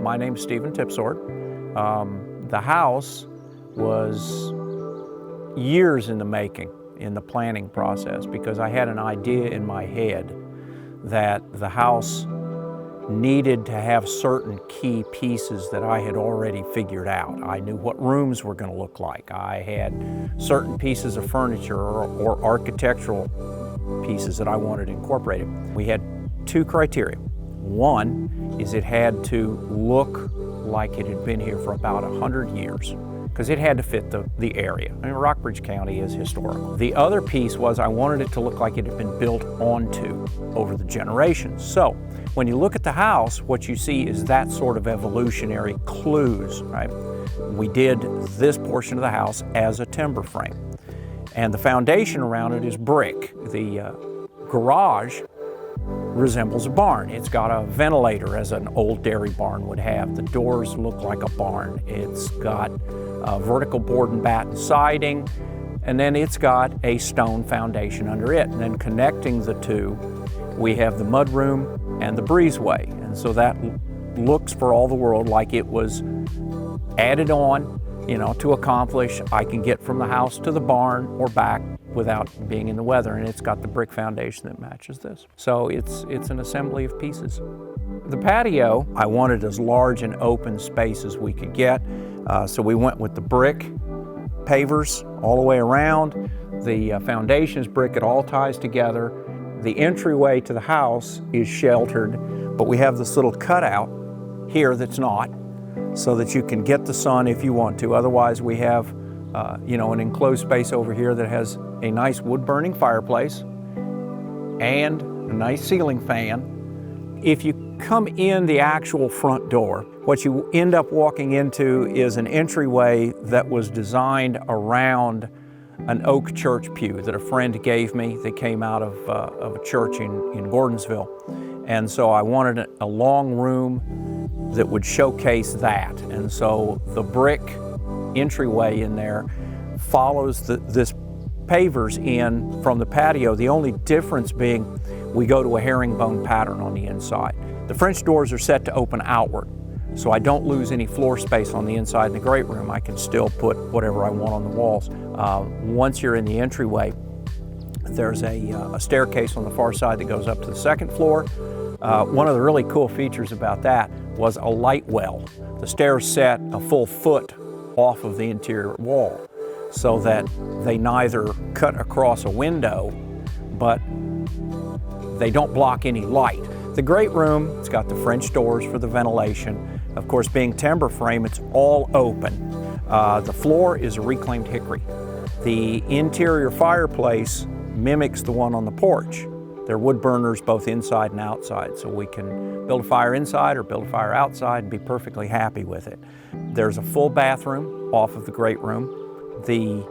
My name's Stephen Tipsort. The house was years in the making in the planning process because I had an idea in my head that the house needed to have certain key pieces that I had already figured out. I knew what rooms were going to look like. I had certain pieces of furniture or architectural pieces that I wanted incorporated. We had two criteria. One is it had to look like it had been here for about 100 years because it had to fit the area. I mean, Rockbridge County is historical. The other piece was I wanted it to look like it had been built onto over the generations. So when you look at the house, what you see is that sort of evolutionary clues, right? We did this portion of the house as a timber frame, and the foundation around it is brick. The garage resembles a barn. It's got a ventilator as an old dairy barn would have. The doors look like a barn. It's got vertical board and batten siding, and then it's got a stone foundation under it. And then connecting the two, we have the mudroom and the breezeway. And so that looks for all the world like it was added on, you know, to accomplish I can get from the house to the barn or back without being in the weather, and it's got the brick foundation that matches this. So it's an assembly of pieces. The patio, I wanted as large and open space as we could get, so we went with the brick pavers all the way around. The foundation is brick, it all ties together. The entryway to the house is sheltered, but we have this little cutout here that's not, so that you can get the sun if you want to. Otherwise, we have an enclosed space over here that has a nice wood-burning fireplace and a nice ceiling fan. If you come in the actual front door, what you end up walking into is an entryway that was designed around an oak church pew that a friend gave me. They came out of a church in Gordonsville. And so I wanted a long room that would showcase that. And so the brick entryway in there follows this pavers in from the patio. The only difference being we go to a herringbone pattern on the inside. The French doors are set to open outward, so I don't lose any floor space on the inside in the great room. I can still put whatever I want on the walls. Once you're in the entryway, there's a staircase on the far side that goes up to the second floor. One of the really cool features about that was a light well. The stairs set a full foot off of the interior wall so that they neither cut across a window, but they don't block any light. The great room, it's got the French doors for the ventilation. Of course, being timber frame, it's all open. The floor is a reclaimed hickory. The interior fireplace mimics the one on the porch. They're wood burners both inside and outside, so we can build a fire inside or build a fire outside and be perfectly happy with it. There's a full bathroom off of the great room. The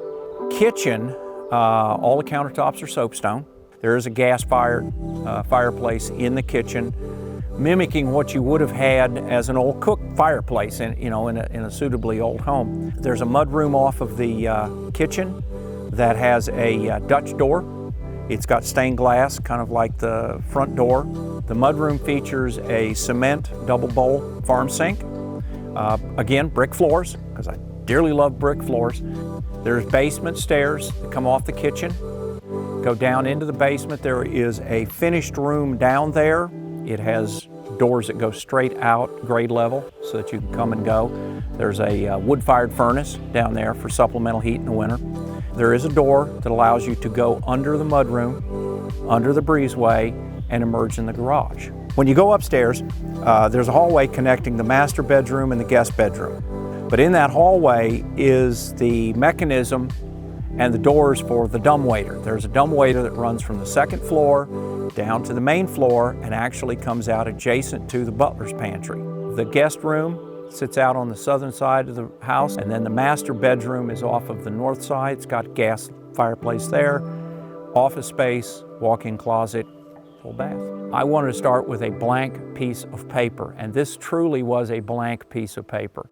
kitchen, all the countertops are soapstone. There is a gas-fired fireplace in the kitchen, mimicking what you would have had as an old cook fireplace in a suitably old home. There's a mudroom off of the kitchen that has a Dutch door. It's got stained glass, kind of like the front door. The mudroom features a cement double bowl farm sink. Again, brick floors, because I dearly love brick floors. There's basement stairs that come off the kitchen, go down into the basement. There is a finished room down there. It has doors that go straight out grade level so that you can come and go. There's a wood-fired furnace down there for supplemental heat in the winter. There is a door that allows you to go under the mudroom, under the breezeway, and emerge in the garage. When you go upstairs, there's a hallway connecting the master bedroom and the guest bedroom. But in that hallway is the mechanism and the doors for the dumbwaiter. There's a dumbwaiter that runs from the second floor down to the main floor and actually comes out adjacent to the butler's pantry. The guest room sits out on the southern side of the house, and then the master bedroom is off of the north side. It's got gas fireplace there, office space, walk-in closet, full bath. I wanted to start with a blank piece of paper, and this truly was a blank piece of paper.